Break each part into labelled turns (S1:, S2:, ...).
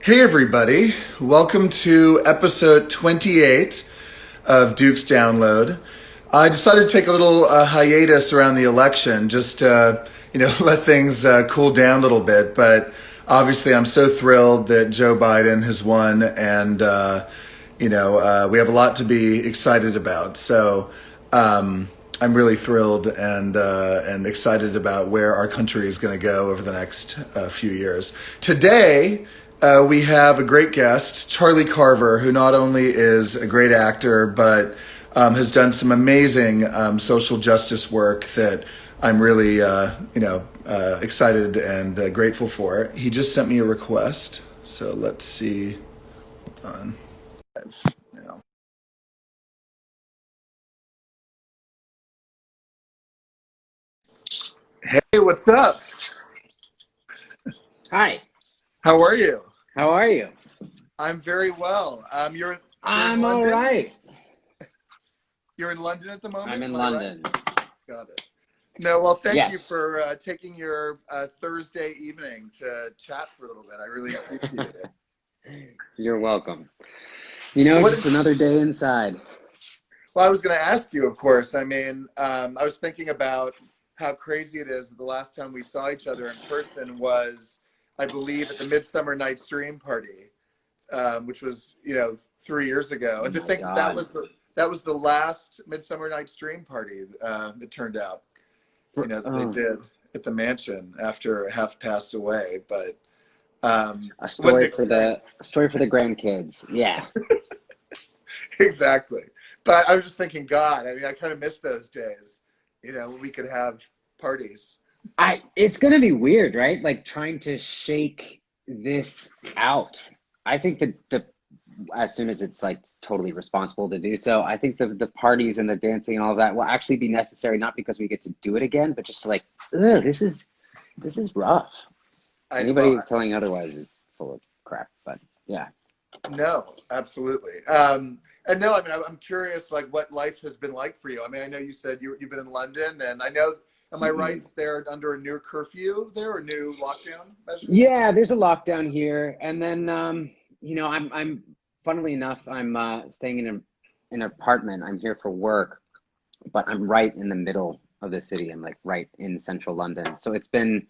S1: Hey, everybody. Welcome to episode 28 of Duke's Download. I decided to take a little hiatus around the election, just let things cool down a little bit. But obviously, I'm so thrilled that Joe Biden has won, and we have a lot to be excited about. So I'm really thrilled and excited about where our country is going to go over the next few years. Today, we have a great guest, Charlie Carver, who not only is a great actor, but has done some amazing social justice work that I'm really, excited and grateful for. He just sent me a request, so let's see. Hold on. Now. Hey, what's up?
S2: Hi,
S1: How are you?
S2: how are you?
S1: I'm very well. You're in
S2: I'm all
S1: London.
S2: right.
S1: You're in London at the
S2: I'm
S1: moment.
S2: in
S1: Am I right?
S2: London.
S1: Got it. No, well, thank you
S2: Yes,
S1: for taking your Thursday evening to chat for a little bit. I really appreciate it.
S2: you're welcome.
S1: What?
S2: Just another day inside.
S1: Well, I was going to ask you, of course. I mean, I was thinking about how crazy it is that the last time we saw each other in person was, I believe, at the Midsummer Night's Dream party, which was 3 years ago.
S2: Oh
S1: And to
S2: my
S1: think that
S2: God.
S1: that was the last Midsummer Night's Dream party. It turned out, that they
S2: Oh,
S1: did at the mansion after half passed away. But what an experience.
S2: a story for the grandkids. Yeah.
S1: Exactly. But I was just thinking, God, I mean, I kind of miss those days, when we could have parties.
S2: It's gonna be weird, right? Like trying to shake this out. I think that the as soon as it's like totally responsible to do so, I think the parties and the dancing and all of that will actually be necessary, not because we get to do it again, but just to like, ugh, this is rough. Anybody
S1: Well,
S2: who's telling you otherwise is full of crap. But yeah.
S1: no, absolutely. And no, I mean, I'm curious, like, what life has been like for you. I mean, I know you said you've been in London, and I know, am I right
S2: Mhm.
S1: that they're under a new curfew there or new lockdown measures?
S2: Yeah, there's a lockdown here, and then I'm funnily enough, I'm staying in an apartment. I'm here for work, but I'm right in the middle of the city. I'm like right in central London, so it's been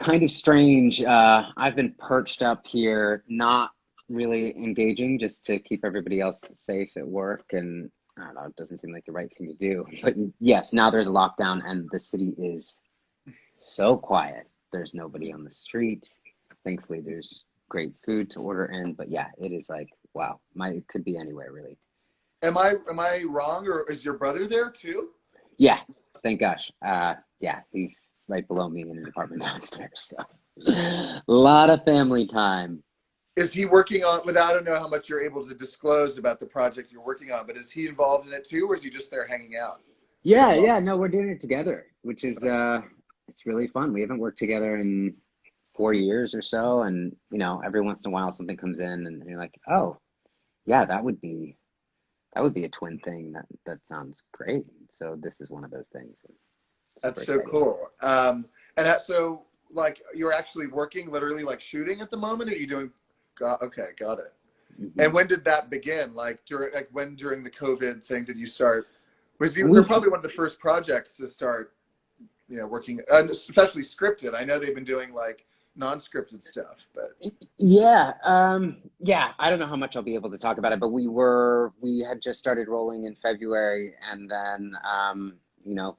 S2: kind of strange. I've been perched up here, not really engaging, just to keep everybody else safe at work. And I don't know, it doesn't seem like the right thing to do. But yes, now there's a lockdown, and the city is so quiet. There's nobody on the street. Thankfully, there's great food to order in. But yeah, it is like, wow, it could be anywhere really.
S1: Am I wrong, or is your brother there too?
S2: Yeah, thank gosh. Yeah, he's right below me in an apartment downstairs. So a lot of family time.
S1: Is he working on, without, I don't know how much you're able to disclose about the project you're working on, but is he involved in it too, or is he just there hanging out as
S2: Yeah,
S1: well?
S2: yeah, no, we're doing it together, which is it's really fun. We haven't worked together in 4 years or so, and every once in a while something comes in and you're like, "Oh, yeah, that would be a twin thing. That sounds great." So this is one of those things. Super
S1: That's so
S2: exciting.
S1: cool. And so, like, you're actually working, literally, like shooting at the moment, or are you doing? Okay, got it. And
S2: Hmm.
S1: when did that begin? During the COVID thing did you start?
S2: We
S1: They're
S2: s-
S1: probably one of the first projects to start, working, and especially scripted. I know they've been doing like non-scripted stuff, but
S2: yeah, I don't know how much I'll be able to talk about it, but we had just started rolling in February, and then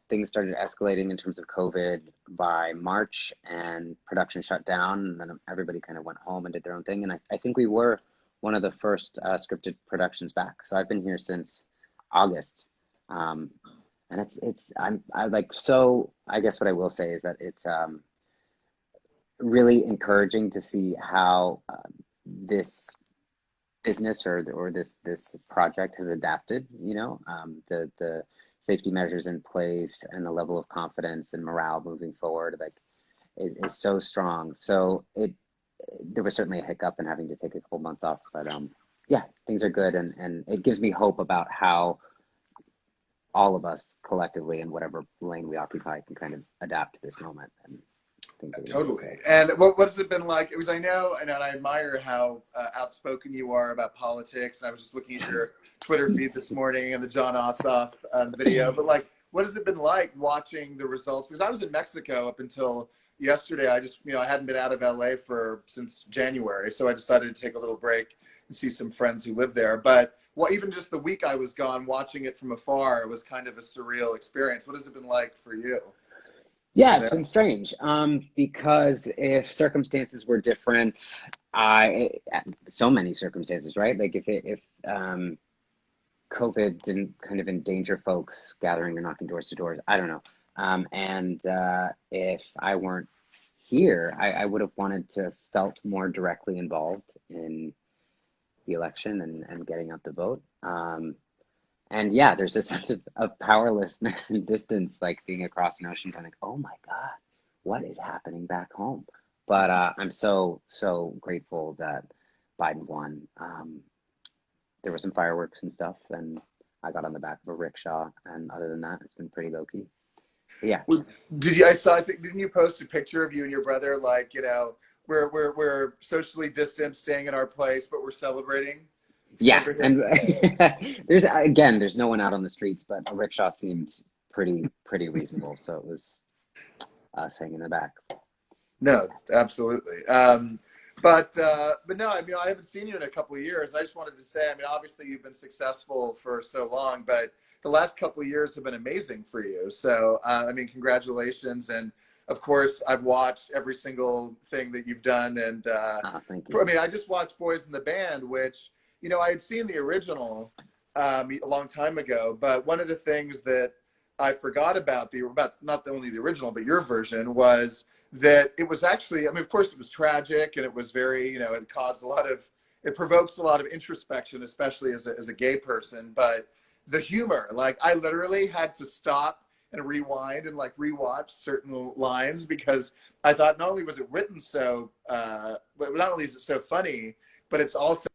S2: things started escalating in terms of COVID by March, and production shut down, and then everybody kind of went home and did their own thing. And I think we were one of the first scripted productions back. So I've been here since August. Um, and I like, so I guess what I will say is that it's really encouraging to see how this business or this project has adapted. The safety measures in place and the level of confidence and morale moving forward, like, is so strong. So there was certainly a hiccup in having to take a couple months off, but yeah, things are good, and it gives me hope about how all of us collectively in whatever lane we occupy can kind of adapt to this moment. And think it would be
S1: Totally.
S2: okay.
S1: And what has it been like? It was, I know, and I admire how outspoken you are about politics. And I was just looking at your Twitter feed this morning and the John Ossoff video. But like, what has it been like watching the results? Because I was in Mexico up until yesterday. I just, I hadn't been out of LA since January. So I decided to take a little break and see some friends who live there. But even just the week I was gone, watching it from afar was kind of a surreal experience. What has it been like for you
S2: Yeah,
S1: over
S2: it's
S1: there?
S2: been strange. Because if circumstances were different, I so many circumstances, right? Like if COVID didn't kind of endanger folks gathering or knocking doors to doors, I don't know. And if I weren't here, I would have wanted to have felt more directly involved in the election and getting out the vote. And yeah, there's a sense of powerlessness and distance, like being across an ocean, going like, oh my God, what is happening back home? But I'm so grateful that Biden won. There were some fireworks and stuff, and I got on the back of a rickshaw. And other than that, it's been pretty low key. But yeah,
S1: Well, did you? I saw. I think didn't you post a picture of you and your brother? Like, we're socially distant, staying in our place, but we're celebrating
S2: yeah,
S1: over here.
S2: and there's no one out on the streets, but a rickshaw seemed pretty reasonable, so it was us hanging in the back.
S1: No, absolutely. But no, I mean, I haven't seen you in a couple of years. I just wanted to say, I mean, obviously you've been successful for so long, but the last couple of years have been amazing for you. So, I mean, congratulations. And of course, I've watched every single thing that you've done. And
S2: Thank you.
S1: I mean, I just watched Boys in the Band, which, I had seen the original a long time ago. But one of the things that I forgot about not only the original, but your version was that it was actually, I mean, of course it was tragic and it was very, it provokes a lot of introspection, especially as a gay person. But the humor, like I literally had to stop and rewind and like rewatch certain lines because I thought not only was it written so, but not only is it so funny, but it's also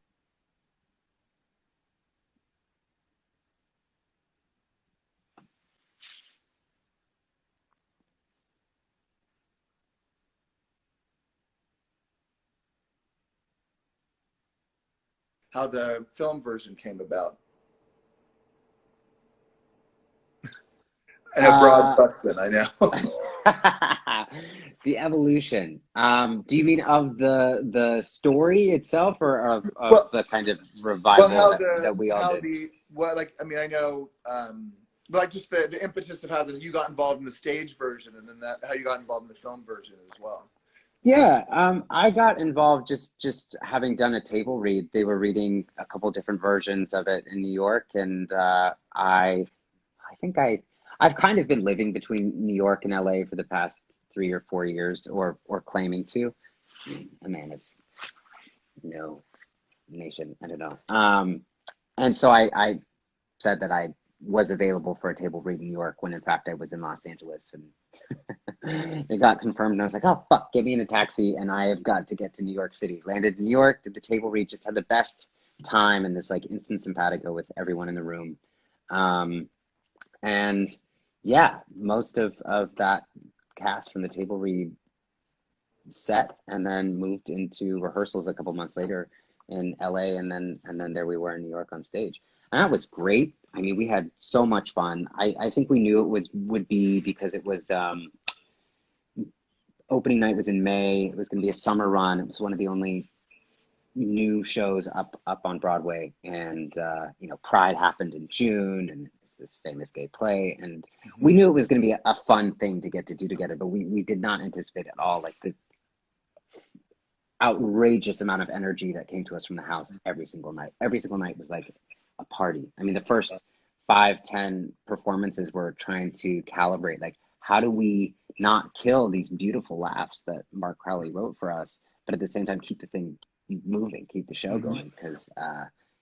S1: how the film version came about. I know, broad
S2: Uh,
S1: question, I know.
S2: the evolution. Do you mean of the story itself, or of
S1: well,
S2: the kind of
S1: Well,
S2: revival that we all did?
S1: like, I mean, I know, like just the impetus of how you got involved in the stage version and then how you got involved in the film version as well.
S2: Yeah, I got involved just having done a table read. They were reading a couple different versions of it in New York, and I think I've kind of been living between New York and LA for the past 3 or 4 years, or claiming to. A man of no nation, I don't know. And so I said that I was available for a table read in New York when in fact I was in Los Angeles, and it got confirmed, and I was like, oh fuck, get me in a taxi and I have got to get to New York City. Landed in New York, did the table read, just had the best time and this like instant simpatico with everyone in the room. Um, and yeah, most of that cast from the table read set and then moved into rehearsals a couple months later in LA, and then there we were in New York on stage. And that was great. I mean, we had so much fun. I think we knew would be because it was opening night was in May. It was going to be a summer run. It was one of the only new shows up on Broadway, and Pride happened in June, and it's this famous gay play, and we knew it was going to be a fun thing to get to do together, but we did not anticipate at all like the outrageous amount of energy that came to us from the house every single night. Every single night was like a party. I mean, the first 5, 10 performances were trying to calibrate, like, how do we not kill these beautiful laughs that Mark Crowley wrote for us, but at the same time keep the thing moving, keep the show
S1: Mm-hmm.
S2: going? Because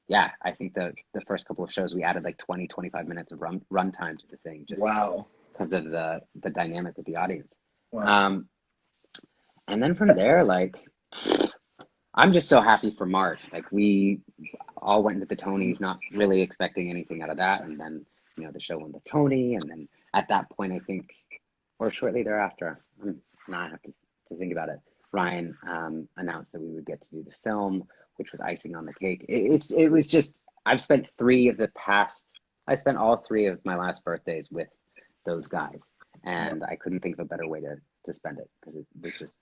S2: yeah, I think the first couple of shows we added like 20, 25 minutes of run time to the thing just
S1: Wow.
S2: because of the dynamic with the audience.
S1: Wow.
S2: Um, and then from there, like, I'm just so happy for Mark. Like, we all went into the Tonys not really expecting anything out of that, and then the show won the Tony, and then at that point I think, or shortly thereafter, now I have to to think about it. Ryan announced that we would get to do the film, which was icing on the cake. It was just, I've spent I spent all three of my last birthdays with those guys, and I couldn't think of a better way to spend it, because it was just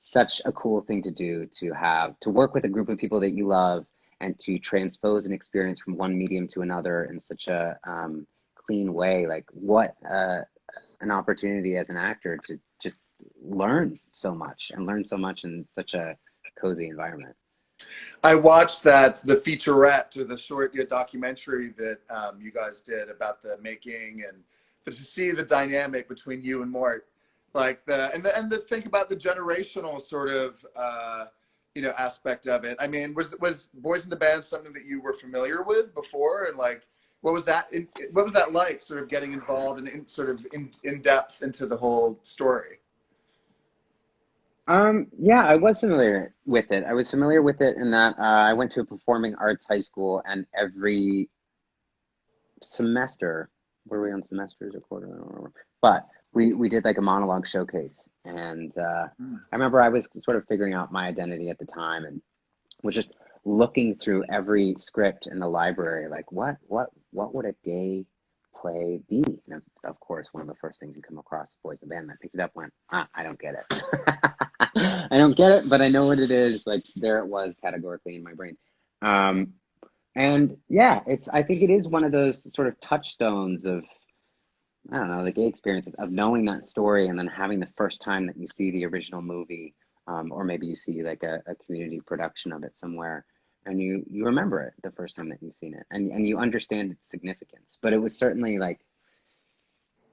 S2: such a cool thing to do, to work with a group of people that you love and to transpose an experience from one medium to another in such a clean way. Like, what an opportunity as an actor to just learn so much in such a cozy environment.
S1: I watched the featurette, or the short documentary that you guys did about the making, and to see the dynamic between you and Mort, like the think about the generational sort of aspect of it. I mean, was Boys in the Band something that you were familiar with before, and like what was that like, sort of getting involved and sort of in depth into the whole story?
S2: Yeah, I was familiar with it. I was familiar with it in that I went to a performing arts high school, and every semester, were we on semesters or quarter? I don't remember. But we did like a monologue showcase, and I remember I was sort of figuring out my identity at the time, and was just looking through every script in the library, like what would a gay play be? And of course, one of the first things you come across is Boys in the Band. And I picked it up, went, I don't get it. I don't get it, but I know what it is. Like, there it was categorically in my brain. And yeah, I think it is one of those sort of touchstones of, I don't know, the gay experience of knowing that story, and then having the first time that you see the original movie, or maybe you see like a community production of it somewhere, and you remember it the first time that you've seen it, and you understand its significance. But it was certainly, like,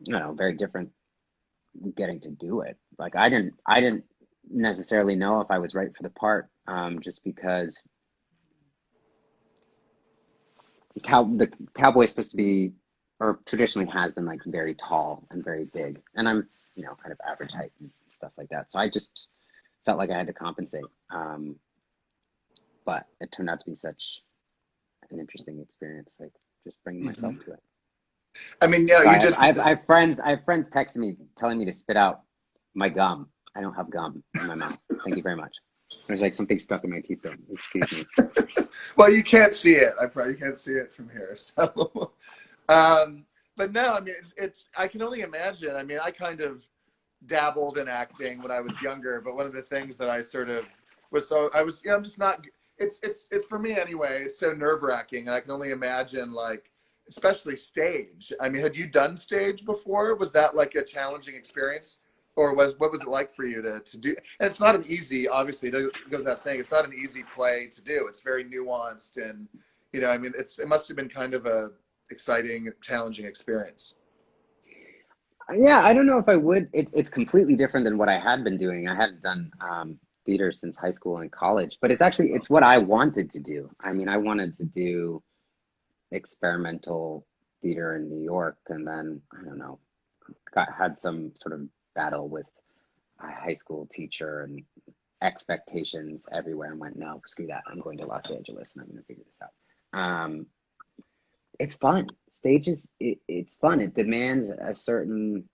S2: I don't know, very different getting to do it. Like, I didn't necessarily know if I was right for the part, just because the cowboy is supposed to be, or traditionally has been, like, very tall and very big, and I'm, kind of average height and stuff like that. So I just felt like I had to compensate. But it turned out to be such an interesting experience, like, just bringing myself to it.
S1: I mean, yeah,
S2: So
S1: you did.
S2: I have friends texting me telling me to spit out my gum. I don't have gum in my mouth. Thank you very much. There's like something stuck in my teeth though. Excuse me.
S1: Well, you can't see it. I probably can't see it from here. So, but no, I mean, I can only imagine. I mean, I kind of dabbled in acting when I was younger, but one of the things that I sort of I'm just not. It's for me anyway. It's so nerve wracking, and I can only imagine, like, especially stage. I mean, had you done stage before? Was that like a challenging experience? Or what was it like for you to do? And it's not an easy, obviously, it goes without saying, it's not an easy play to do. It's very nuanced, and I mean, it must have been kind of a exciting, challenging experience.
S2: Yeah, I don't know if I would. It's completely different than what I had been doing. I hadn't done theater since high school and college, but it's what I wanted to do. I mean, I wanted to do experimental theater in New York, and then, I don't know, had some sort of battle with a high school teacher and expectations everywhere, and went, no, screw that. I'm going to Los Angeles and I'm going to figure this out. It's fun. Stage it's fun. It demands a certain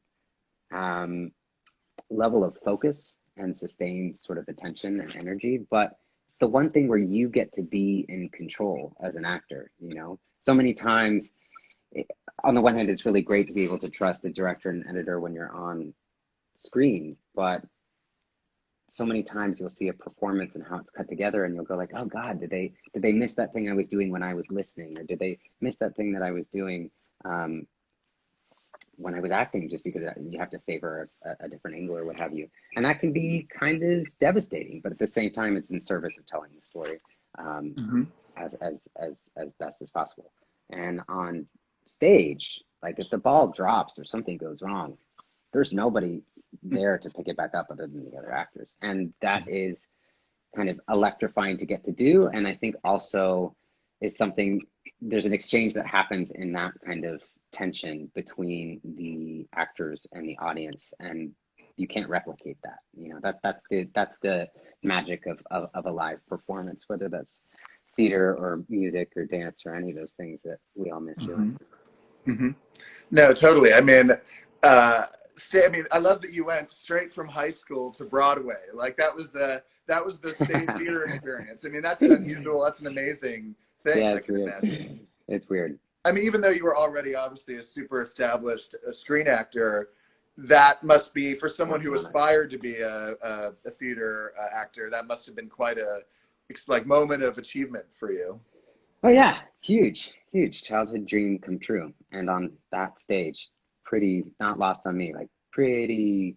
S2: level of focus and sustained sort of attention and energy, but the one thing where you get to be in control as an actor. So many times, on the one hand, it's really great to be able to trust a director and editor when you're on screen, but so many times you'll see a performance and how it's cut together, and you'll go like, oh God, did they miss that thing I was doing when I was listening, or did they miss that thing that I was doing when I was acting, just because you have to favor a different angle or what have you. And that can be kind of devastating, but at the same time, it's in service of telling the story
S1: Mm-hmm.
S2: as best as possible. And on stage, like, if the ball drops or something goes wrong, there's nobody there to pick it back up other than the other actors. And that is kind of electrifying to get to do. And I think also is something, there's an exchange that happens in that kind of tension between the actors and the audience, and you can't replicate that. That's the magic of a live performance, whether that's theater or music or dance or any of those things that we all miss doing.
S1: Mm-hmm. Mm-hmm. No, totally. I mean, I mean, I love that you went straight from high school to Broadway. Like that was the state theater experience. I mean, that's an unusual, that's an amazing thing,
S2: Yeah,
S1: I
S2: it's
S1: can
S2: weird.
S1: imagine.
S2: It's weird.
S1: I mean, even though you were already obviously a super established screen actor, that must be for someone who
S2: Working on it.
S1: aspired to be a theater actor. That must have been quite a like moment of achievement for you.
S2: Oh yeah, huge, huge childhood dream come true. And on that stage, pretty not lost on me, like pretty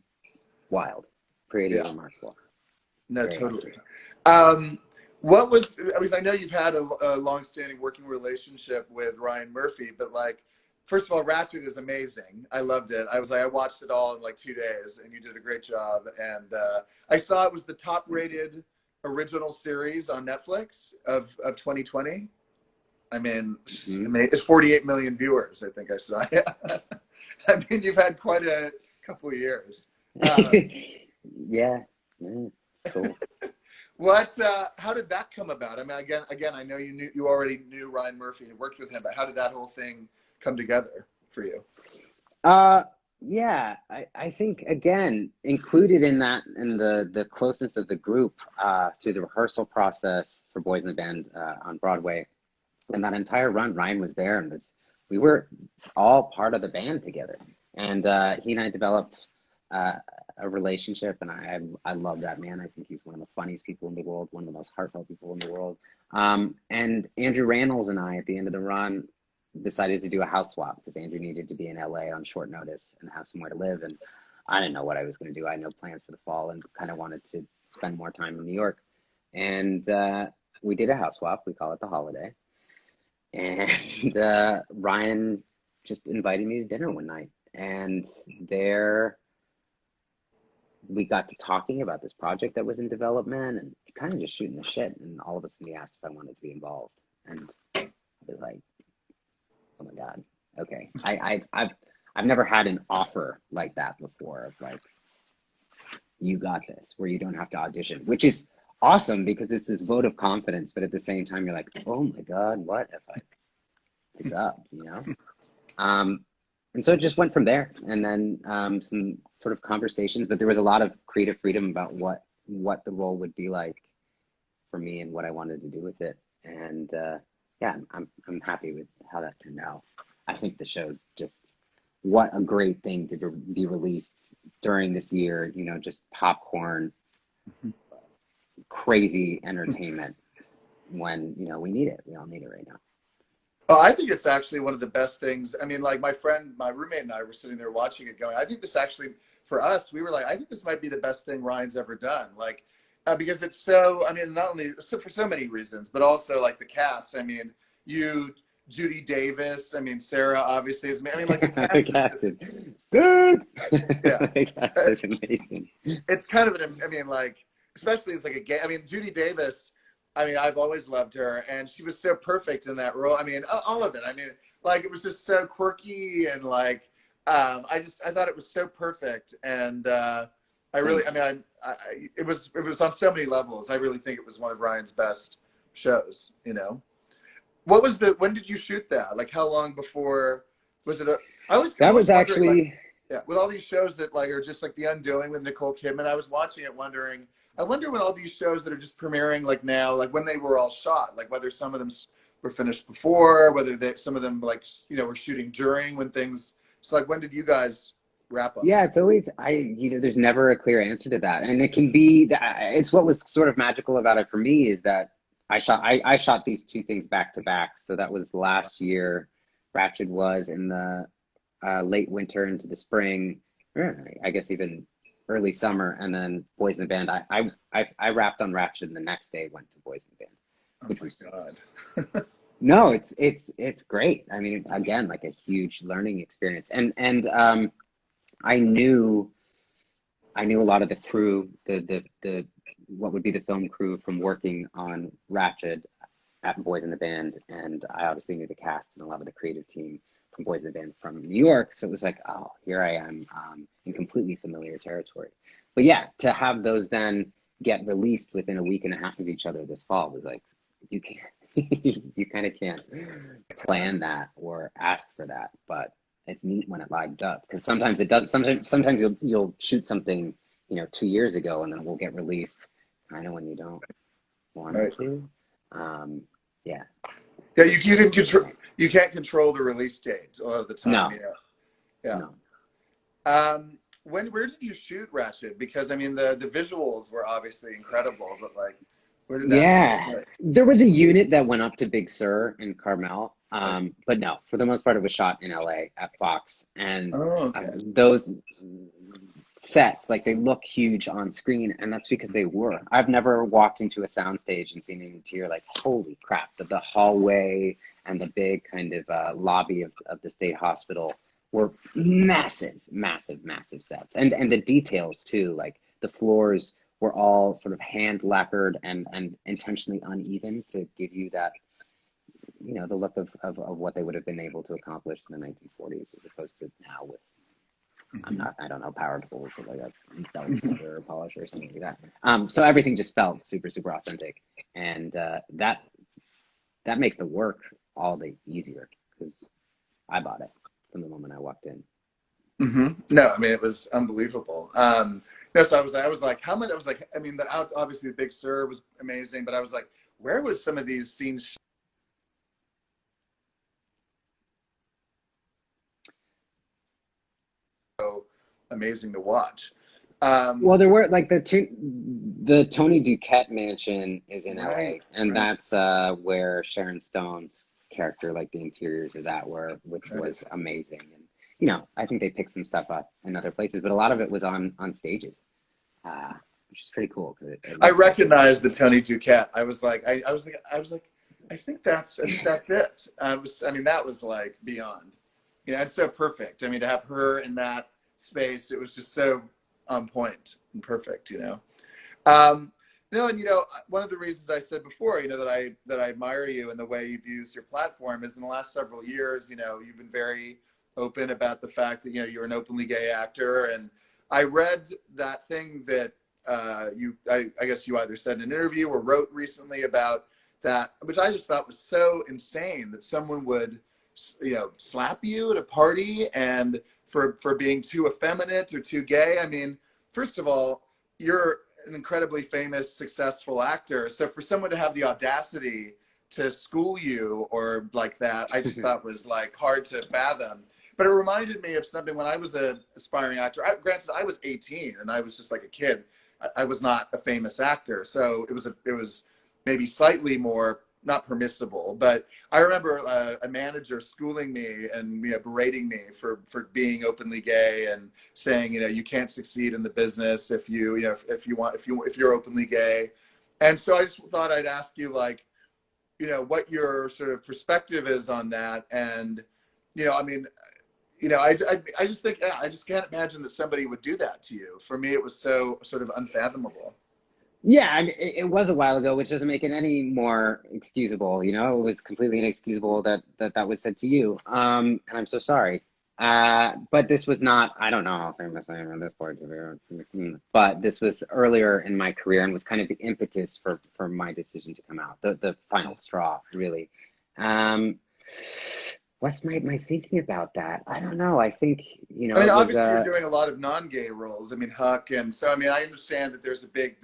S2: wild, pretty
S1: Yeah.
S2: remarkable.
S1: No,
S2: Very happy.
S1: totally. Um, what was, I mean, I know you've had a long-standing working relationship with Ryan Murphy, but like, first of all, Ratchet is amazing. I loved it. I was like, I watched it all in like 2 days, and you did a great job. And I saw it was the top-rated original series on Netflix of 2020. I mean,
S2: Hmm.
S1: it's 48 million viewers, I think I saw. I mean, you've had quite a couple of years. Um,
S2: Yeah, yeah, cool.
S1: What? How did that come about? I mean, again, I know you already knew Ryan Murphy and worked with him, but how did that whole thing come together for you?
S2: Uh, yeah, I think again, included in that, in the closeness of the group, through the rehearsal process for Boys in the Band, on Broadway, and that entire run, Ryan was there and we were all part of the band together. And he and I developed uh, a relationship, and I love that man. I think he's one of the funniest people in the world, one of the most heartfelt people in the world. And Andrew Rannells and I, at the end of the run, decided to do a house swap because Andrew needed to be in LA on short notice and have somewhere to live. And I didn't know what I was going to do. I had no plans for the fall and kind of wanted to spend more time in New York. And we did a house swap. We call it the holiday. And Ryan just invited me to dinner one night. And there we got to talking about this project that was in development and kind of just shooting the shit. And all of a sudden he asked if I wanted to be involved. And I was like, oh my God, okay. I've never had an offer like that before of like, you got this, where you don't have to audition, which is awesome because it's this vote of confidence. But at the same time, you're like, oh my God, what if I it's up, you know? And so it just went from there. And then some sort of conversations, but there was a lot of creative freedom about what the role would be like for me and what I wanted to do with it. And yeah, I'm happy with how that turned out. I think the show's just what a great thing to be released during this year, you know, just popcorn, crazy entertainment when, you know, we need it. We all need it right now.
S1: Oh, I think it's actually one of the best things. I mean, like my roommate and I were sitting there watching it going, I think this actually, for us, we were like, I think this might be the best thing Ryan's ever done. Like, because it's so, I mean, not only so for so many reasons, but also like the cast. I mean, you, Judy Davis, I mean, Sarah obviously is, I mean, like the
S2: The
S1: cast is
S2: cast
S1: just,
S2: is sick.
S1: yeah.
S2: The cast is amazing.
S1: It's kind of I mean, like, especially as like a gay, I mean, Judy Davis, I mean, I've always loved her, and she was so perfect in that role. I mean, all of it. I mean, like, it was just so quirky, and like, I thought it was so perfect, and I really, I
S2: Thank you.
S1: mean, it was on so many levels. I really think it was one of Ryan's best shows. You know, when did you shoot that? Like, how long before was it? I'm
S2: That
S1: always
S2: was
S1: wondering, like,
S2: actually,
S1: yeah, with all these shows that like are just like The Undoing with Nicole Kidman, I was watching it wondering, I wonder when all these shows that are just premiering like now, like when they were all shot, like whether some of them were finished before, whether some of them like, you know, were shooting during when things, so like when did you guys wrap on
S2: yeah,
S1: that?
S2: it's always, you know, there's never a clear answer to that. And it can be, it's what was sort of magical about it for me is that I shot these two things back to back. So that was last year. Ratchet was in the late winter into the spring, I guess even early summer, and then Boys in the Band. I wrapped on Ratchet, and the next day went to Boys in the Band,
S1: Oh
S2: which
S1: my
S2: was
S1: God.
S2: no, it's great. I mean, again, like a huge learning experience, and I knew I knew a lot of the crew, the what would be the film crew from working on Ratchet at Boys in the Band, and I obviously knew the cast and a lot of the creative team from Boys in the Band from New York. So it was like, oh, here I am in completely familiar territory. But yeah, to have those then get released within a week and a half of each other this fall was like, you can't, you kind of can't plan that or ask for that. But it's neat when it lines up, because sometimes it does. Sometimes you'll shoot something, 2 years ago, and then it will get released kind of when you don't want it
S1: Right.
S2: to. Um, yeah,
S1: Yeah, you
S2: it's
S1: can
S2: it's
S1: control.
S2: nice.
S1: You can't control the release date a lot of the time.
S2: No,
S1: Yeah. Yeah.
S2: no.
S1: Where did you shoot Ratchet? Because I mean, the visuals were obviously incredible, but like, where did that
S2: Yeah,
S1: take place?
S2: there was a unit that went up to Big Sur in Carmel,
S1: I see.
S2: but no, for the most part, it was shot in LA at Fox, and
S1: Oh, okay.
S2: those sets, like, they look huge on screen, and that's because they were. I've never walked into a soundstage and seen an interior like, holy crap, the hallway and the big kind of lobby of the state hospital were massive, massive, massive sets, and the details too, like the floors were all sort of hand lacquered and intentionally uneven to give you that, the look of what they would have been able to accomplish in the 1940s, as opposed to now with,
S1: Hmm.
S2: I don't know, power tools with like a belt sander or polisher or something like that. So everything just felt super, super authentic, and that makes the work all the easier, because I bought it from the moment I walked in.
S1: Hmm. No, I mean it was unbelievable. No, so I was like, how much? I was like, I mean, obviously the Big Sur was amazing, but I was like, where was some of these scenes so amazing to watch? Um,
S2: Well, there were like the Tony Duquette mansion is in
S1: right,
S2: LA, and
S1: right,
S2: that's where Sharon Stone's character, like the interiors of that were, which was
S1: right.
S2: amazing. And I think they picked some stuff up in other places, but a lot of it was on stages, uh, which is pretty cool because it
S1: I
S2: looked like it was
S1: recognized the
S2: happening.
S1: Tony Duquette. I was like, I think that's it. I mean, that was like beyond. It's so perfect. I mean, to have her in that space, it was just so on point and perfect. Um, no, and one of the reasons I said before, that I admire you and the way you've used your platform is in the last several years, you've been very open about the fact that you're an openly gay actor, and I read that thing that I guess you either said in an interview or wrote recently about that, which I just thought was so insane that someone would, slap you at a party and for being too effeminate or too gay. I mean, first of all, you're an incredibly famous, successful actor. So for someone to have the audacity to school you or like that, I just thought was like hard to fathom. But it reminded me of something when I was an aspiring actor. Granted, I was 18 and I was just like a kid. I was not a famous actor, so it was maybe slightly more not permissible. But I remember a manager schooling me and berating me for being openly gay and saying you can't succeed in the business if if you're openly gay. And so I just thought I'd ask you, like, what your sort of perspective is on that. And I mean, I just think, yeah, I just can't imagine that somebody would do that to you. For me, it was so sort of unfathomable.
S2: Yeah, I mean, it was a while ago, which doesn't make it any more excusable. It was completely inexcusable that was said to you. And I'm so sorry. But this was not, I don't know how famous I am at this point, but this was earlier in my career and was kind of the impetus for my decision to come out, the final straw, really. Um, what's my thinking about that? I don't know. I think,
S1: I mean,
S2: it was
S1: obviously, you're doing a lot of non-gay roles. I mean, Huck, and so I mean, I understand that there's a big,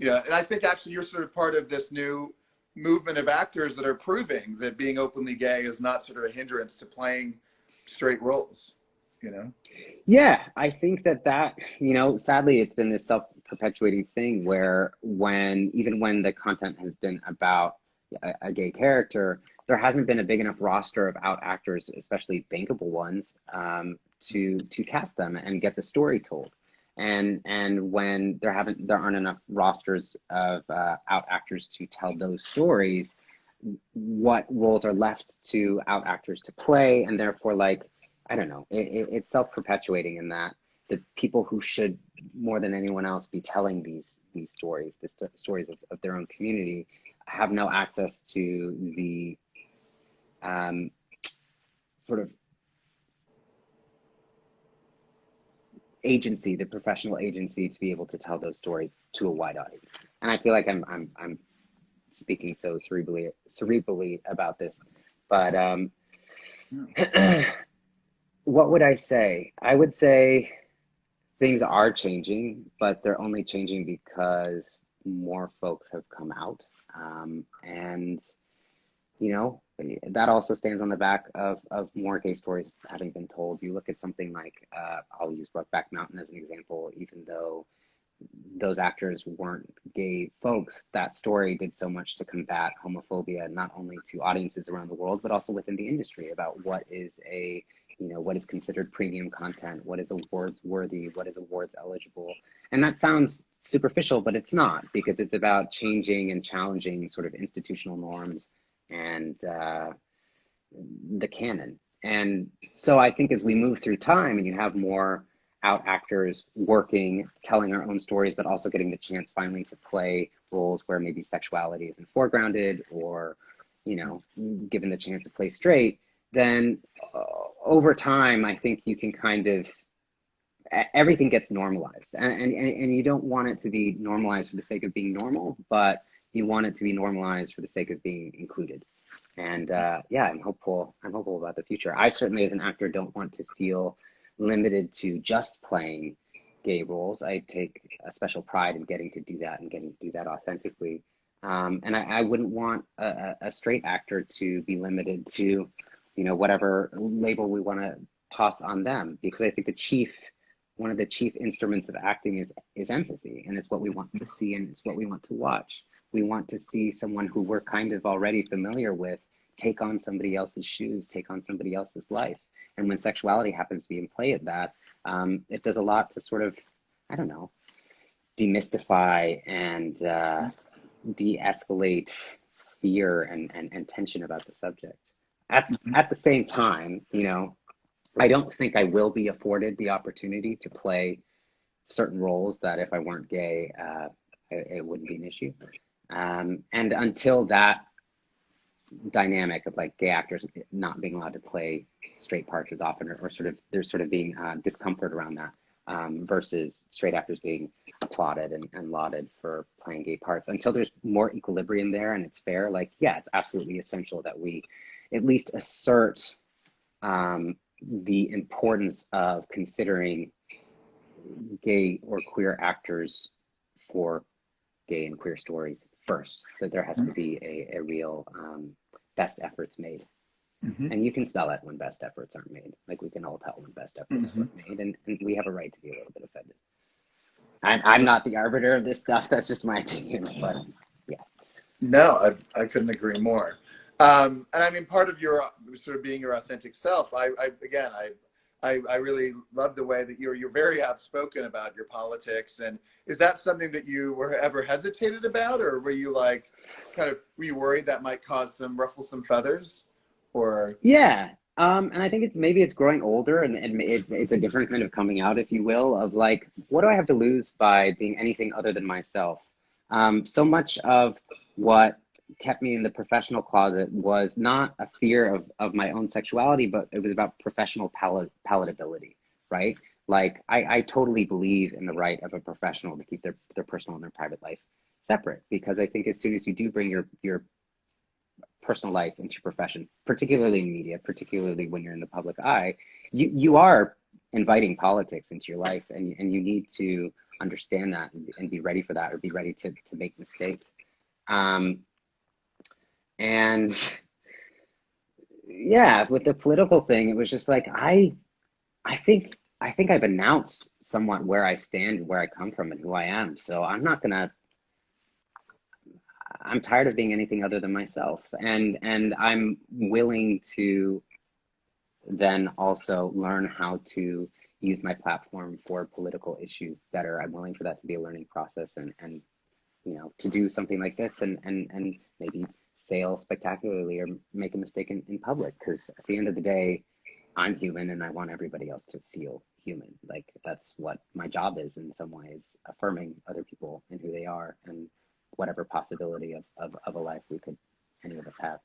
S1: and I think actually you're sort of part of this new movement of actors that are proving that being openly gay is not sort of a hindrance to playing straight roles. You know?
S2: Yeah, I think sadly, it's been this self-perpetuating thing where even when the content has been about a gay character, there hasn't been a big enough roster of out actors, especially bankable ones, to cast them and get the story told. And when there aren't enough rosters of out actors to tell those stories, what roles are left to out actors to play, and therefore, like, I don't know, it's self-perpetuating in that the people who should more than anyone else be telling these stories, stories of their own community, have no access to the um, sort of agency, the professional agency, to be able to tell those stories to a wide audience. And I feel like I'm speaking so cerebrally about this, but
S1: Yeah.
S2: What would I say? I would say things are changing, but they're only changing because more folks have come out. And, you know, that also stands on the back of more gay stories having been told. You look at something like, I'll use Brokeback Mountain as an example, even though those actors weren't gay folks, that story did so much to combat homophobia, not only to audiences around the world, but also within the industry about what is what is considered premium content, what is awards worthy, what is awards eligible. And that sounds superficial, but it's not, because it's about changing and challenging sort of institutional norms and the canon. And so I think as we move through time and you have more out actors working, telling our own stories, but also getting the chance finally to play roles where maybe sexuality isn't foregrounded, or, given the chance to play straight, then over time, I think you can kind of, everything gets normalized. And you don't want it to be normalized for the sake of being normal, but you want it to be normalized for the sake of being included. And yeah, I'm hopeful. I'm hopeful about the future. I certainly, as an actor, don't want to feel limited to just playing gay roles. I take a special pride in getting to do that and getting to do that authentically. And I wouldn't want a straight actor to be limited to, whatever label we want to toss on them, because I think one of the chief instruments of acting is empathy, and it's what we want to see and it's what we want to watch. We want to see someone who we're kind of already familiar with take on somebody else's shoes, take on somebody else's life. And when sexuality happens to be in play at that, it does a lot to sort of, I don't know, demystify and de-escalate fear and tension about the subject. At the same time, I don't think I will be afforded the opportunity to play certain roles that if I weren't gay, it wouldn't be an issue. And until that dynamic of like gay actors not being allowed to play straight parts as often, or sort of there's sort of being discomfort around that, versus straight actors being applauded and lauded for playing gay parts, until there's more equilibrium there and it's fair, like, yeah, it's absolutely essential that we at least assert the importance of considering gay or queer actors for gay and queer stories first. That there has to be a real best efforts made.
S1: Mm-hmm.
S2: And you can smell it when best efforts aren't made. Like, we can all tell when best efforts weren't made, and we have a right to be a little bit offended. I'm not the arbiter of this stuff. That's just my opinion, but yeah.
S1: No, I couldn't agree more. And I mean, part of your sort of being your authentic self, I really love the way that you're very outspoken about your politics. And is that something that you were ever hesitated about, or were you like, were you worried that might ruffle some feathers, or?
S2: Yeah. And I think maybe it's growing older, and it's a different kind of coming out, if you will, of like, what do I have to lose by being anything other than myself? So much of what kept me in the professional closet was not a fear of my own sexuality, but it was about professional palatability, right? Like, I totally believe in the right of a professional to keep their personal and their private life separate, because I think as soon as you do bring your personal life into your profession, particularly in media, particularly when you're in the public eye, you are inviting politics into your life, and you need to understand that and be ready for that, or be ready to make mistakes. And yeah, with the political thing, it was just like, I think I've announced somewhat where I stand, where I come from, and who I am. So I'm tired of being anything other than myself. And I'm willing to then also learn how to use my platform for political issues better. I'm willing for that to be a learning process, and to do something like this and maybe fail spectacularly or make a mistake in public, because at the end of the day, I'm human and I want everybody else to feel human. Like, that's what my job is in some ways, affirming other people and who they are, and whatever possibility of a life any of us have.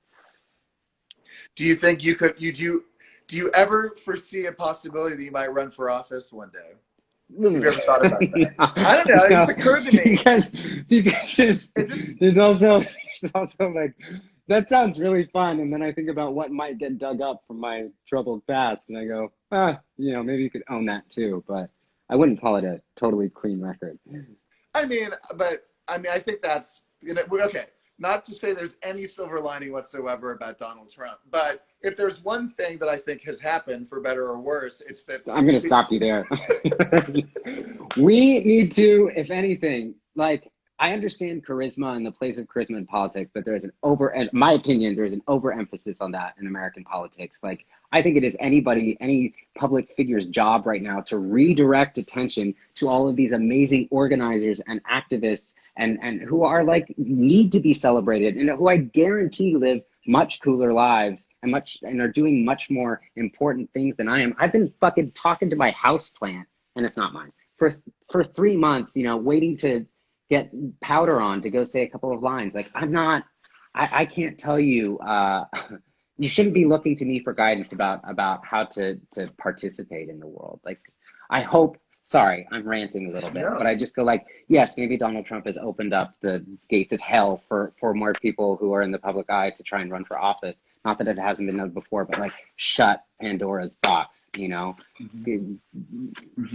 S1: Do you think do you ever foresee a possibility that you might run for office one day? Have you ever thought about that?
S2: No,
S1: I don't know. It just occurred to me.
S2: Because there's also like, that sounds really fun. And then I think about what might get dug up from my troubled past, and I go, maybe you could own that too. But I wouldn't call it a totally clean record.
S1: I think that's, okay. Not to say there's any silver lining whatsoever about Donald Trump, but if there's one thing that I think has happened, for better or worse, it's that
S2: I'm going to stop you there. We need to, if anything, like, I understand charisma and the place of charisma in politics, but there's in my opinion, there's an overemphasis on that in American politics. Like, I think it is any public figure's job right now to redirect attention to all of these amazing organizers and activists and who are like, need to be celebrated, and who I guarantee live much cooler lives and are doing much more important things than I am. I've been fucking talking to my house plant, and it's not mine, for 3 months, waiting to get powder on to go say a couple of lines. Like, I can't tell you, you shouldn't be looking to me for guidance about how to participate in the world. Like, I hope, sorry, I'm ranting a little bit, but I just go like, yes, maybe Donald Trump has opened up the gates of hell for more people who are in the public eye to try and run for office. Not that it hasn't been done before, but like, shut Pandora's box,
S1: Mm-hmm.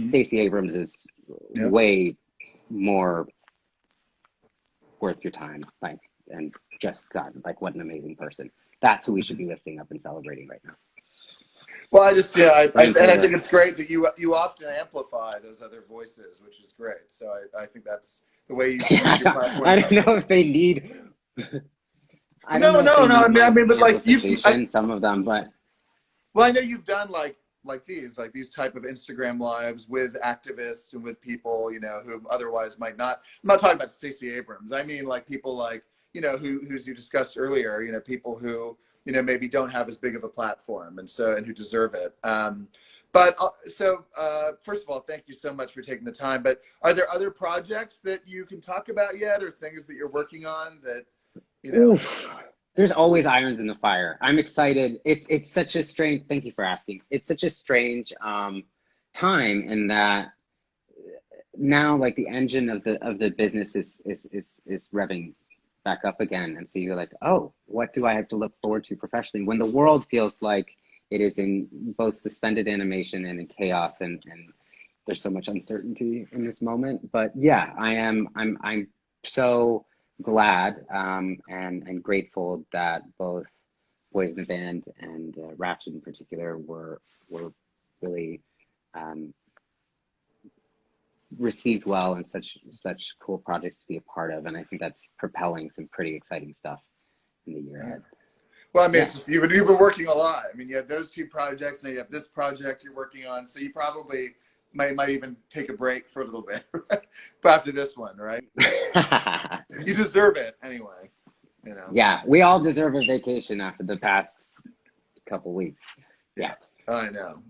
S2: Stacey Abrams is way more worth your time, like, and just God, like, what an amazing person. That's who we should be lifting up and celebrating right now.
S1: Well, I think it's great that you often amplify those other voices, which is great. So I think that's the way you should use your platform.
S2: I don't know if they need.
S1: No. I mean, but like
S2: some of them, but
S1: well, I know you've done like these type of Instagram lives with activists and with people, who otherwise might not. I'm not talking about Stacey Abrams. I mean, like, people like, who's you discussed earlier, people who, maybe don't have as big of a platform and who deserve it. First of all, thank you so much for taking the time. But are there other projects that you can talk about yet, or things that you're working on that,
S2: Oof. There's always irons in the fire. I'm excited. It's such a strange, thank you for asking. It's such a strange time in that now, like, the engine of the business is revving back up again. And so you're like, oh, what do I have to look forward to professionally when the world feels like it is in both suspended animation and in chaos, and there's so much uncertainty in this moment. But yeah, I'm so glad and grateful that both Boys in the Band and Ratchet in particular were really received well, and such cool projects to be a part of. And I think that's propelling some pretty exciting stuff in the year ahead.
S1: Well, I mean, it's just, you've been working a lot. I mean, you have those 2 projects, and you have this project you're working on. So you probably might even take a break for a little bit after this one, right? You deserve it anyway,
S2: Yeah, we all deserve a vacation after the past couple weeks. Yeah.
S1: I know.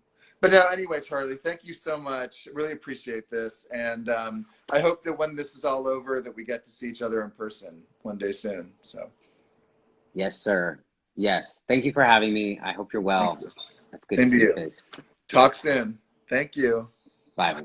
S1: But no, anyway, Charlie, thank you so much. Really appreciate this. And I hope that when this is all over, that we get to see each other in person one day soon. So.
S2: Yes, sir. Yes. Thank you for having me. I hope you're well. That's good to see you.
S1: Talk soon. Thank you.
S2: Bye.